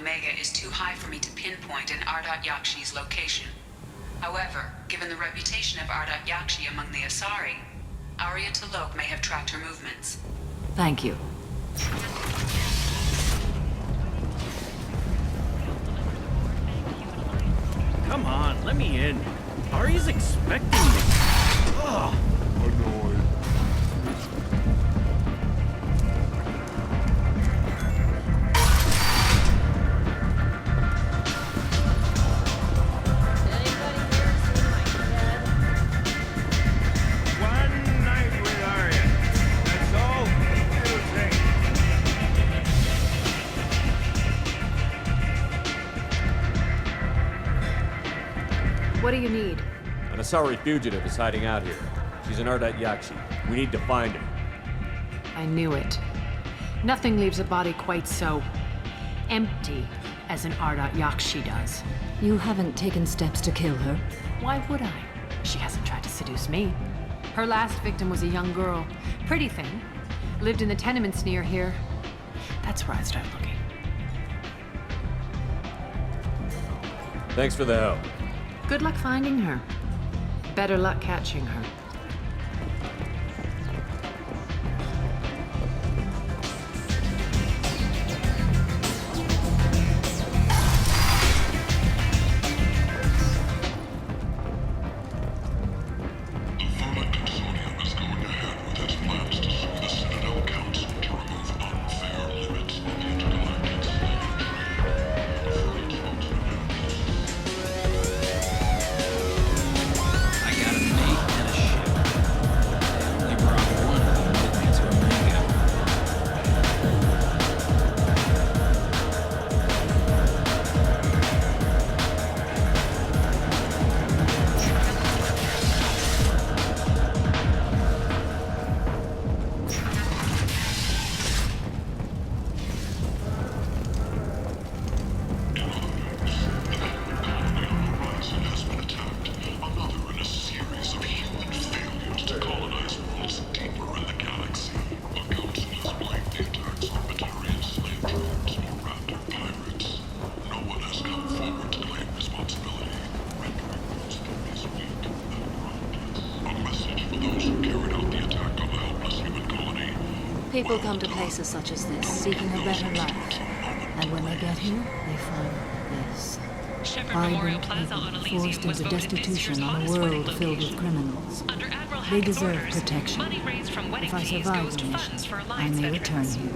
Omega is too high for me to pinpoint an Ardat Yakshi's location. However, given the reputation of Ardat Yakshi among the Asari, Arya T'Loak may have tracked her movements. Thank you. Come on, let me in. Arya's expecting me. Ugh. Annoyed. One night with Arya. That's all it'll take. What do you need? An Asari fugitive is hiding out here. She's an Ardat Yakshi. We need to find her. I knew it. Nothing leaves a body quite so empty as an Ardat Yakshi does. You haven't taken steps to kill her? Why would I? She hasn't tried to seduce me. Her last victim was a young girl. Pretty thing. Lived in the tenements near here. That's where I started looking. Thanks for the help. Good luck finding her. Better luck catching her. People come to places such as this, seeking a better life. And when they get here, they find this. Memorial Plaza on Vibrant, Elysium forced was into voted this destitution year's on a hottest wedding world filled with location. criminals. Under Admiral They Hackett deserve orders, protection. money raised from wedding If I fees survive goes the to funds mission, for I Alliance may return veterans. here.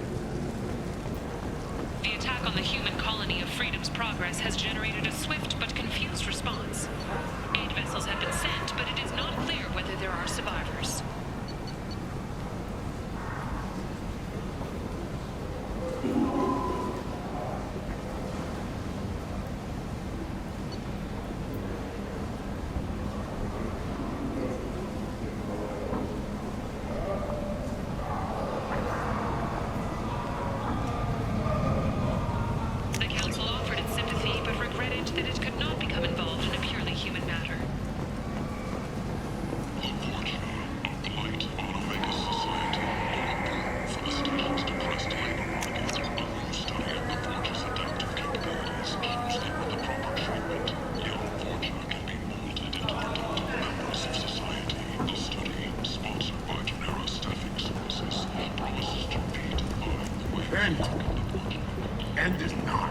The attack on the human colony of Freedom's Progress has generated a swift but confused response. Aid vessels have been sent, but it is not clear whether there are survivors. The Council offered its sympathy, but regretted that it could not become involved in a purely human matter. End is not.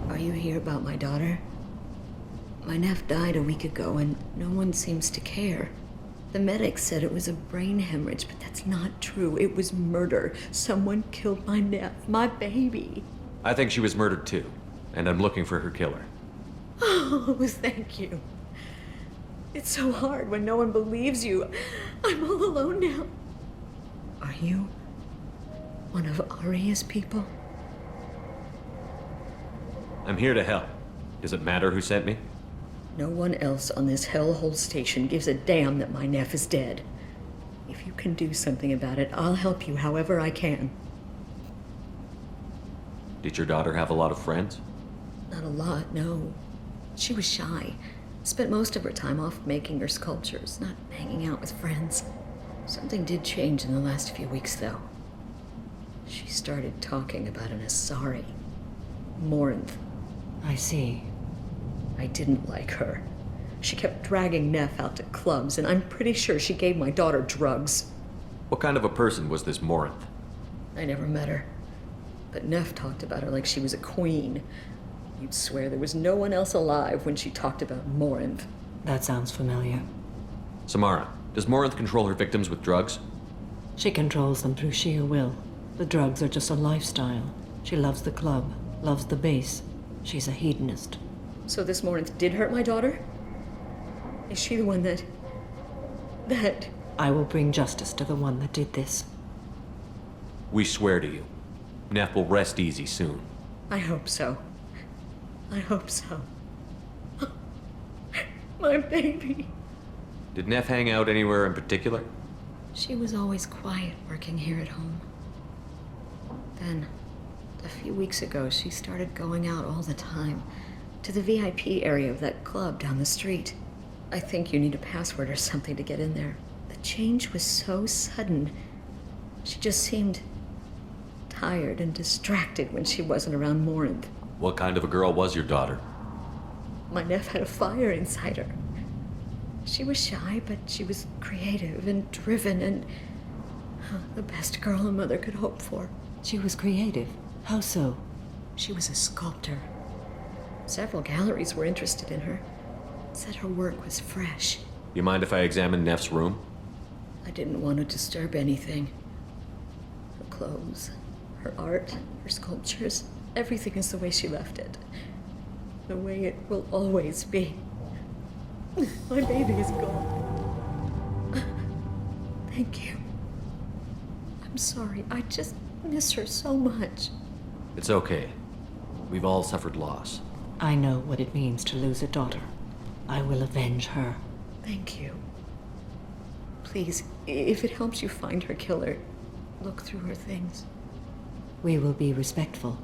Are you here about my daughter? My nephew died a week ago and no one seems to care. The medics said it was a brain hemorrhage, but that's not true. It was murder. Someone killed my nephew, my baby. I think she was murdered too, and I'm looking for her killer. Oh, thank you. It's so hard when no one believes you. I'm all alone now. Are you one of Arya's people? I'm here to help. Does it matter who sent me? No one else on this hellhole station gives a damn that my nephew is dead. If you can do something about it, I'll help you however I can. Did your daughter have a lot of friends? Not a lot, no. She was shy. Spent most of her time off making her sculptures, not hanging out with friends. Something did change in the last few weeks, though. She started talking about an Asari. Morinth. I see. I didn't like her. She kept dragging Neff out to clubs, and I'm pretty sure she gave my daughter drugs. What kind of a person was this Morinth? I never met her. But Neff talked about her like she was a queen. You'd swear there was no one else alive when she talked about Morinth. That sounds familiar. Samara, does Morinth control her victims with drugs? She controls them through sheer will. The drugs are just a lifestyle. She loves the club, loves the base. She's a hedonist. So this Morinth did hurt my daughter? Is she the one that... I will bring justice to the one that did this. We swear to you. Neff will rest easy soon. I hope so. I hope so. My baby. Did Neff hang out anywhere in particular? She was always quiet working here at home. Then, a few weeks ago, she started going out all the time to the VIP area of that club down the street. I think you need a password or something to get in there. The change was so sudden. She just seemed tired and distracted when she wasn't around Morinth. What kind of a girl was your daughter? My Neff had a fire inside her. She was shy, but she was creative and driven and the best girl a mother could hope for. She was creative. How so? She was a sculptor. Several galleries were interested in her. Said her work was fresh. You mind if I examine Neff's room? I didn't want to disturb anything. Her clothes, her art, her sculptures, everything is the way she left it. The way it will always be. My baby is gone. Thank you. I'm sorry. I just miss her so much. It's okay. We've all suffered loss. I know what it means to lose a daughter. I will avenge her. Thank you. Please, if it helps you find her killer, look through her things. We will be respectful.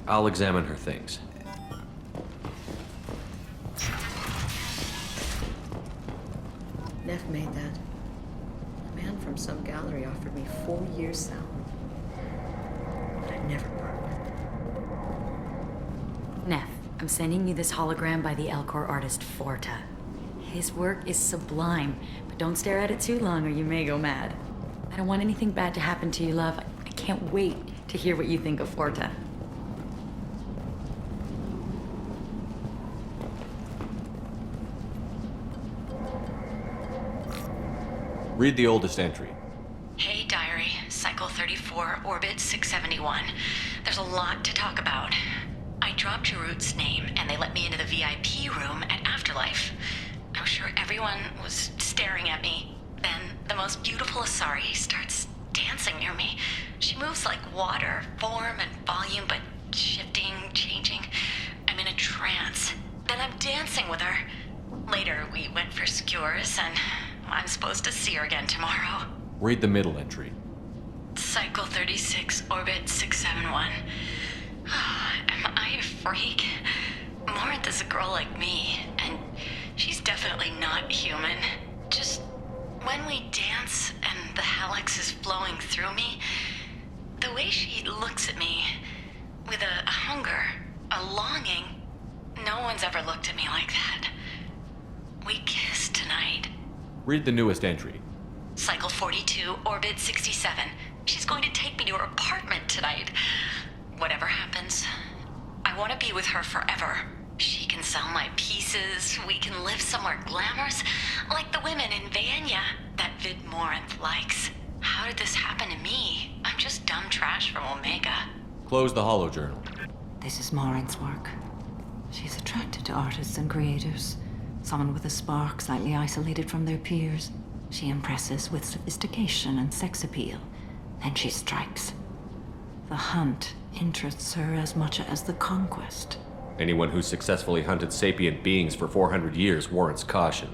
I'll examine her things. Neff made that. A man from some gallery offered me 4 years' salary. But I'd never bargained. Neff, I'm sending you this hologram by the Alcor artist Forta. His work is sublime, but don't stare at it too long or you may go mad. I don't want anything bad to happen to you, love. I can't wait to hear what you think of Forta. Read the oldest entry. Hey, diary. Cycle 34, orbit 671. There's a lot to talk about. I dropped Jarut's name, and they let me into the VIP room at Afterlife. I'm sure everyone was staring at me. Then the most beautiful Asari starts dancing near me. She moves like water, form and volume, but shifting, changing. I'm in a trance. Then I'm dancing with her. Later, we went for skewers, and I'm supposed to see her again tomorrow. Read the middle entry. Cycle 36, orbit 671. Am I a freak? Morinth is a girl like me, and she's definitely not human. Just when we dance and the helix is flowing through me, the way she looks at me with a hunger, a longing, no one's ever looked at me like that. We kissed tonight. Read the newest entry. Cycle 42, orbit 67. She's going to take me to her apartment tonight. Whatever happens, I want to be with her forever. She can sell my pieces. We can live somewhere glamorous, like the women in Vanya that Vid Morinth likes. How did this happen to me? I'm just dumb trash from Omega. Close the holo journal. This is Morinth's work. She's attracted to artists and creators. Someone with a spark, slightly isolated from their peers. She impresses with sophistication and sex appeal. Then she strikes. The hunt interests her as much as the conquest. Anyone who's successfully hunted sapient beings for 400 years warrants caution.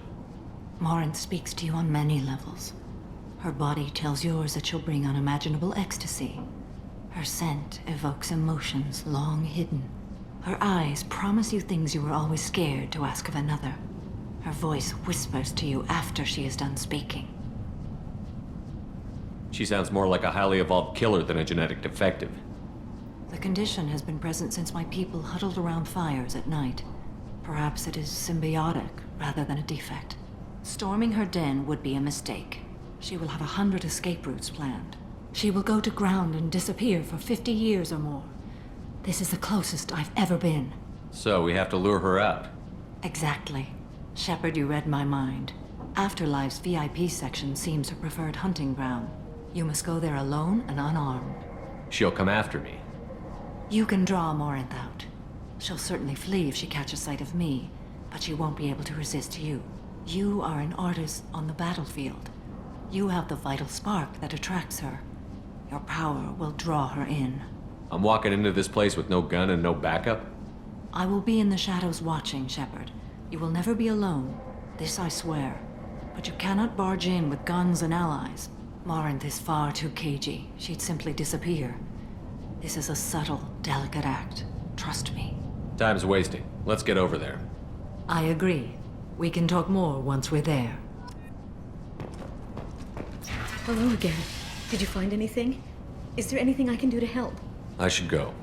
Morinth speaks to you on many levels. Her body tells yours that she'll bring unimaginable ecstasy. Her scent evokes emotions long hidden. Her eyes promise you things you were always scared to ask of another. Her voice whispers to you after she is done speaking. She sounds more like a highly evolved killer than a genetic defective. The condition has been present since my people huddled around fires at night. Perhaps it is symbiotic rather than a defect. Storming her den would be a mistake. She will have 100 escape routes planned. She will go to ground and disappear for 50 years or more. This is the closest I've ever been. So we have to lure her out. Exactly. Shepard, you read my mind. Afterlife's VIP section seems her preferred hunting ground. You must go there alone and unarmed. She'll come after me. You can draw Morinth out. She'll certainly flee if she catches sight of me, but she won't be able to resist you. You are an artist on the battlefield. You have the vital spark that attracts her. Your power will draw her in. I'm walking into this place with no gun and no backup? I will be in the shadows watching, Shepard. You will never be alone. This I swear. But you cannot barge in with guns and allies. Morinth is far too cagey. She'd simply disappear. This is a subtle, delicate act. Trust me. Time's wasting. Let's get over there. I agree. We can talk more once we're there. Hello again. Did you find anything? Is there anything I can do to help? I should go.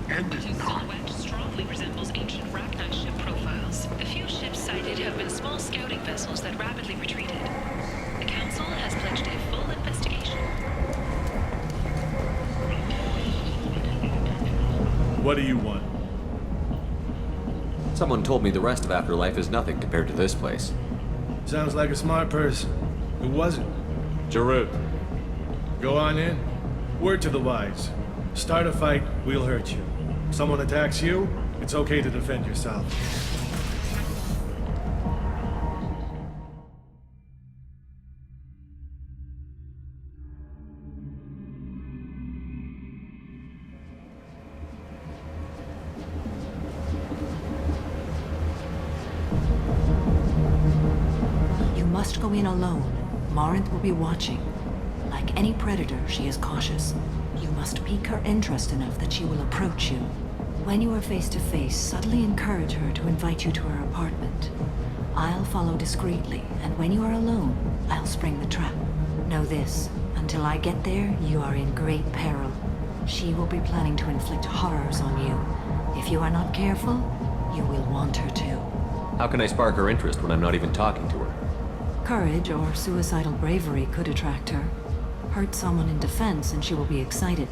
End is Whose not. silhouette strongly resembles ancient Rachni ship profiles. The few ships sighted have been small scouting vessels that rapidly retreated. The Council has pledged a full investigation. What do you want? Someone told me the rest of Afterlife is nothing compared to this place. Sounds like a smart person. Who was it? Jarut. Go on in. Word to the wise. Start a fight, we'll hurt you. Someone attacks you, it's okay to defend yourself. You must go in alone. Morinth will be watching. Like any predator, she is cautious. You must pique her interest enough that she will approach you. When you are face to face, subtly encourage her to invite you to her apartment. I'll follow discreetly, and when you are alone, I'll spring the trap. Know this, until I get there, you are in great peril. She will be planning to inflict horrors on you. If you are not careful, you will want her to. How can I spark her interest when I'm not even talking to her? Courage or suicidal bravery could attract her. Hurt someone in defense and she will be excited,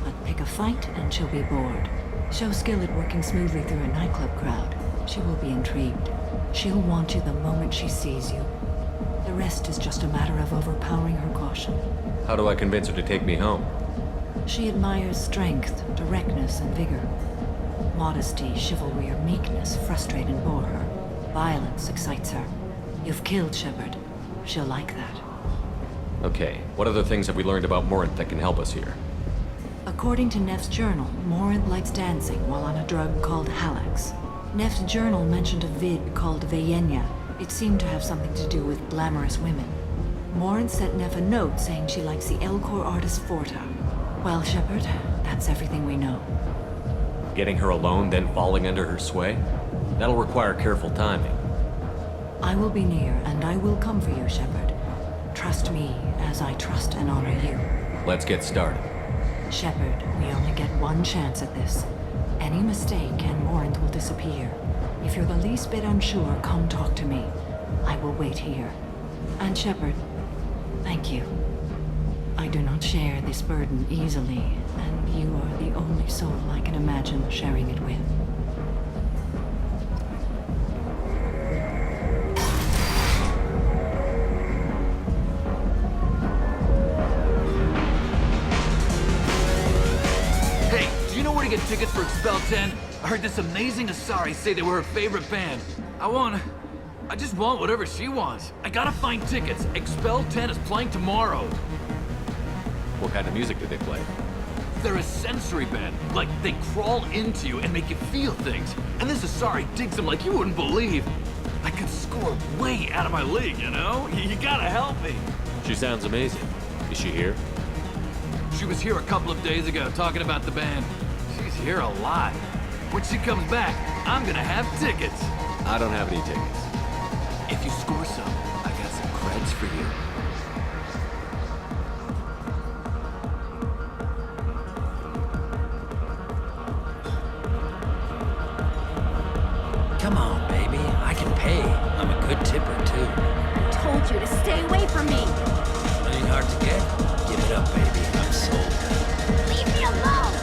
but pick a fight and she'll be bored. Show skill at working smoothly through a nightclub crowd. She will be intrigued. She'll want you the moment she sees you. The rest is just a matter of overpowering her caution. How do I convince her to take me home? She admires strength, directness, and vigor. Modesty, chivalry, or meekness frustrate and bore her. Violence excites her. You've killed Shepard. She'll like that. Okay, what other things have we learned about Morinth that can help us here? According to Neff's journal, Morinth likes dancing while on a drug called Halax. Neff's journal mentioned a vid called Vayenya. It seemed to have something to do with glamorous women. Morinth sent Neff a note saying she likes the Elcor artist Forta. Well, Shepard, that's everything we know. Getting her alone, then falling under her sway? That'll require careful timing. I will be near, and I will come for you, Shepard. Trust me as I trust and honor you. Let's get started. Shepard, we only get one chance at this. Any mistake and Morinth will disappear. If you're the least bit unsure, come talk to me. I will wait here. And Shepard, thank you. I do not share this burden easily, and you are the only soul I can imagine sharing it with. Get tickets for Expel 10. I heard this amazing Asari say they were her favorite band. I just want whatever she wants. I gotta find tickets. Expel 10 is playing tomorrow. What kind of music did they play? They're a sensory band. Like, they crawl into you and make you feel things. And this Asari digs them like you wouldn't believe. I could score way out of my league, you know? You gotta help me. She sounds amazing. Is she here? She was here a couple of days ago talking about the band. She's here a lot. When she comes back, I'm gonna have tickets. I don't have any tickets. If you score some, I got some creds for you. Come on, baby. I can pay. I'm a good tipper, too. I told you to stay away from me. Ain't hard to get. Give it up, baby. I'm sold. Leave me alone.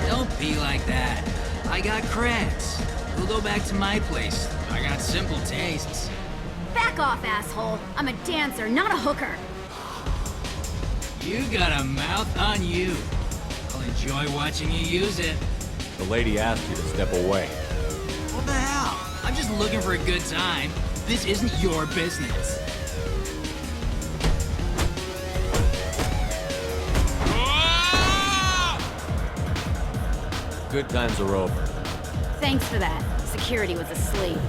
Don't be like that. I got creds. We'll go back to my place. I got simple tastes. Back off, asshole. I'm a dancer, not a hooker. You got a mouth on you. I'll enjoy watching you use it. The lady asked you to step away. What the hell? I'm just looking for a good time. This isn't your business. Good times are over. Thanks for that. Security was asleep.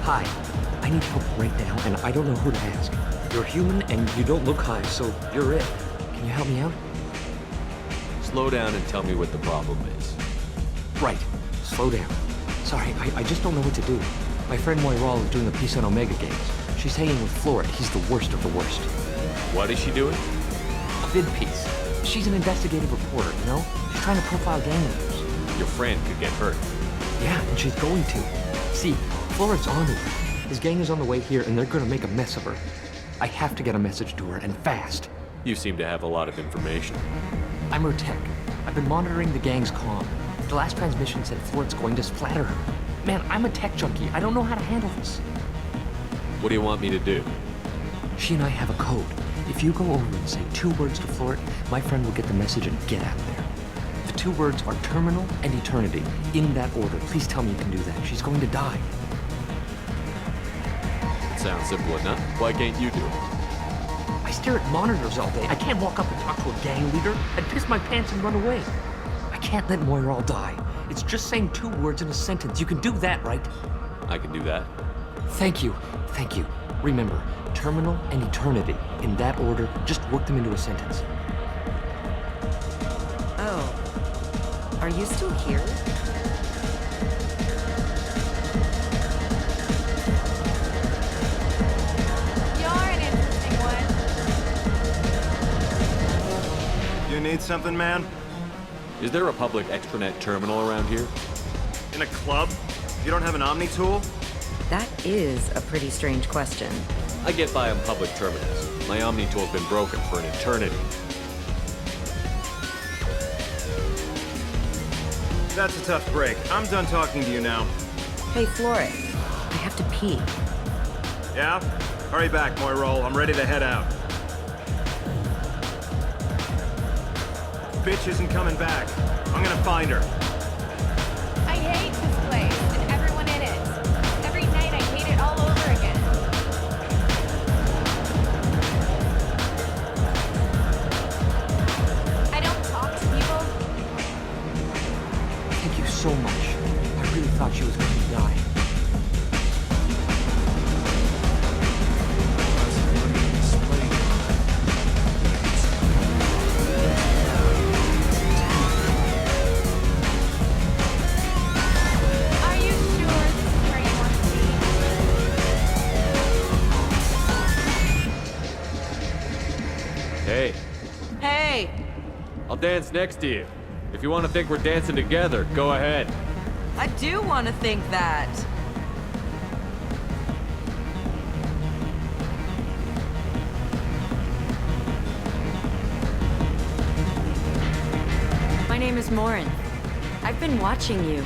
Hi. I need help right now, and I don't know who to ask. You're human, and you don't look high, so you're it. Can you help me out? Slow down and tell me what the problem is. Right. Slow down. Sorry, I just don't know what to do. My friend Moiral is doing a piece on Omega Games. She's hanging with Florid. He's the worst of the worst. What is she doing? A vid piece. She's an investigative reporter, you know? She's trying to profile gang leaders. Your friend could get hurt. Yeah, and she's going to. See, Florid's on it. His gang is on the way here, and they're gonna make a mess of her. I have to get a message to her, and fast. You seem to have a lot of information. I'm her tech. I've been monitoring the gang's comm. The last transmission said Florid's going to splatter her. Man, I'm a tech junkie. I don't know how to handle this. What do you want me to do? She and I have a code. If you go over and say 2 words to Florid, my friend will get the message and get out of there. The 2 words are terminal and eternity. In that order. Please tell me you can do that. She's going to die. Sounds simple enough. Why can't you do it? I stare at monitors all day. I can't walk up and talk to a gang leader. I'd piss my pants and run away. I can't let Moiral die. It's just saying 2 words in a sentence. You can do that, right? I can do that. Thank you. Thank you. Remember, terminal and eternity. In that order, just work them into a sentence. Oh. Are you still here? You're an interesting one. You need something, man? Is there a public extranet terminal around here? In a club? You don't have an Omni tool? That is a pretty strange question. I get by on public terminals. My Omni tool's been broken for an eternity. That's a tough break. I'm done talking to you now. Hey, Florid. I have to pee. Yeah? Hurry back, Moiral. I'm ready to head out. Bitch isn't coming back. I'm gonna find her. I hate this place and everyone in it. Every night I hate it all over again. I don't talk to people. Thank you so much. I really thought she was going to die. Are you sure this is where you want to be? Hey, Hey! I'll dance next to you. If you want to think we're dancing together, go ahead. I do want to think that. My name is Morin. I've been watching you.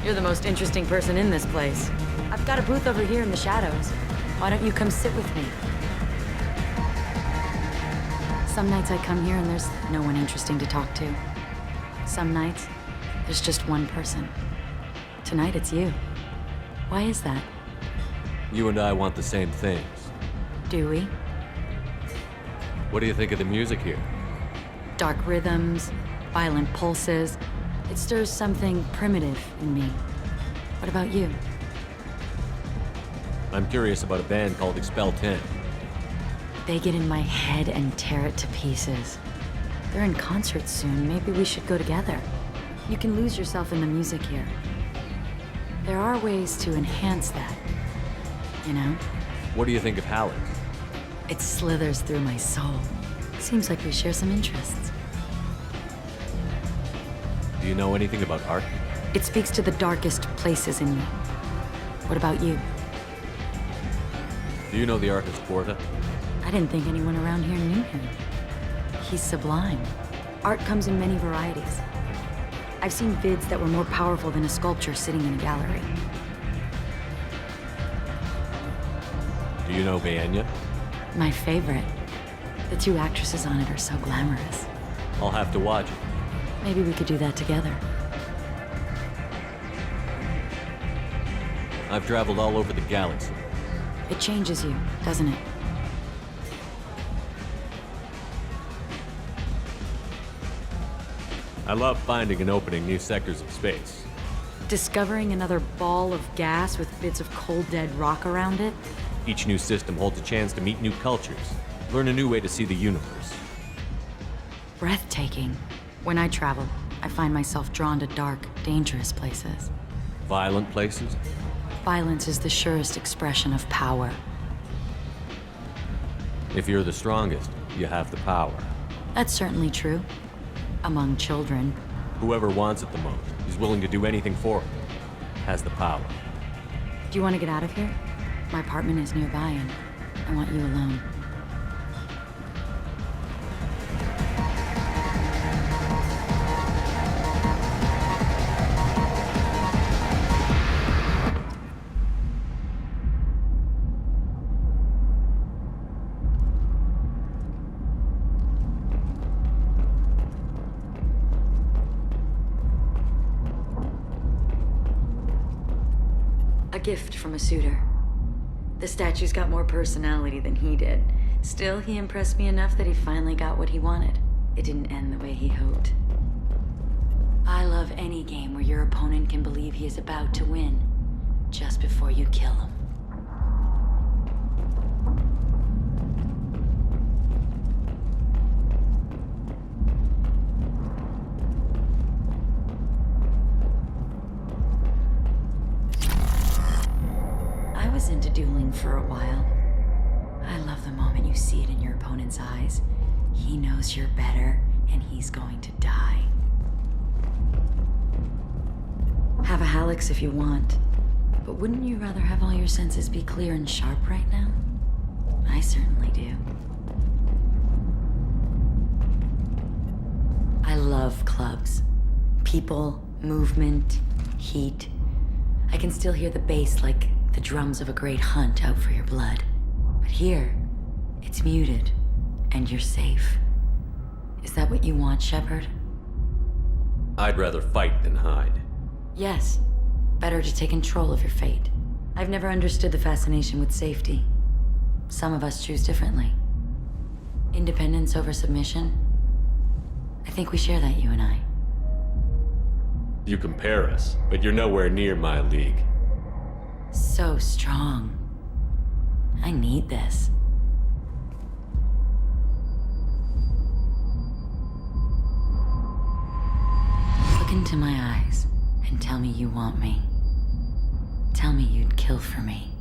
You're the most interesting person in this place. I've got a booth over here in the shadows. Why don't you come sit with me? Some nights I come here and there's no one interesting to talk to. Some nights, there's just one person. Tonight it's you. Why is that? You and I want the same things. Do we? What do you think of the music here? Dark rhythms, violent pulses. It stirs something primitive in me. What about you? I'm curious about a band called Expel 10. They get in my head and tear it to pieces. They're in concert soon. Maybe we should go together. You can lose yourself in the music here. There are ways to enhance that, you know? What do you think of Halleck? It slithers through my soul. Seems like we share some interests. Do you know anything about art? It speaks to the darkest places in me. What about you? Do you know the artist Porta? I didn't think anyone around here knew him. He's sublime. Art comes in many varieties. I've seen vids that were more powerful than a sculpture sitting in a gallery. Do you know Vaenya? My favorite. The two actresses on it are so glamorous. I'll have to watch it. Maybe we could do that together. I've traveled all over the galaxy. It changes you, doesn't it? I love finding and opening new sectors of space. Discovering another ball of gas with bits of cold dead rock around it? Each new system holds a chance to meet new cultures, learn a new way to see the universe. Breathtaking. When I travel, I find myself drawn to dark, dangerous places. Violent places? Violence is the surest expression of power. If you're the strongest, you have the power. That's certainly true. Among children. Whoever wants it the most, is willing to do anything for it, has the power. Do you want to get out of here? My apartment is nearby and I want you alone. A gift from a suitor. The statue's got more personality than he did. Still, he impressed me enough that he finally got what he wanted. It didn't end the way he hoped. I love any game where your opponent can believe he is about to win, just before you kill him. I was into dueling for a while. I love the moment you see it in your opponent's eyes. He knows you're better, and he's going to die. Have a Hallex if you want, but wouldn't you rather have all your senses be clear and sharp right now? I certainly do. I love clubs. People, movement, heat. I can still hear the bass like the drums of a great hunt out for your blood. But here, it's muted, and you're safe. Is that what you want, Shepard? I'd rather fight than hide. Yes. Better to take control of your fate. I've never understood the fascination with safety. Some of us choose differently. Independence over submission? I think we share that, you and I. You compare us, but you're nowhere near my league. So strong. I need this. Look into my eyes and tell me you want me. Tell me you'd kill for me.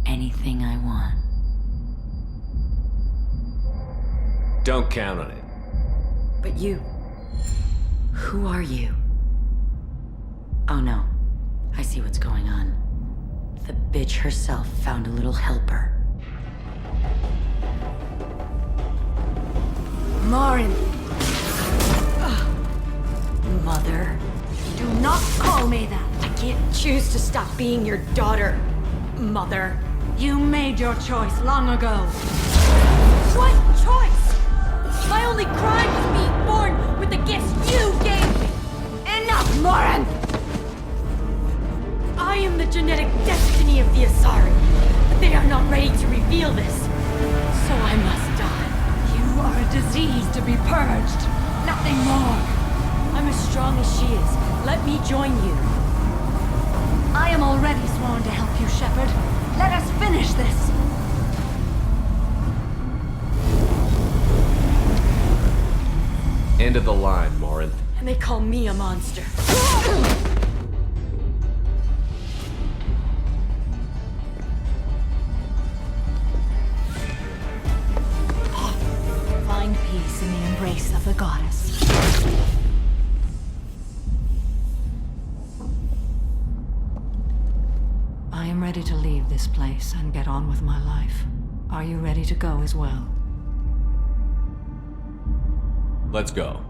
Anything I want. Don't count on it. But you... who are you? Oh no. I see what's going on. The bitch herself found a little helper. Marin! Mother. Do not call me that! I can't choose to stop being your daughter, Mother. You made your choice long ago. What choice? My only crime was being born with the gifts you gave me. Enough, Marin! I am the genetic destiny of the Asari. end of the line, Morinth. And they call me a monster. Find peace in the embrace of the goddess. I am ready to leave this place and get on with my life. Are you ready to go as well? Let's go.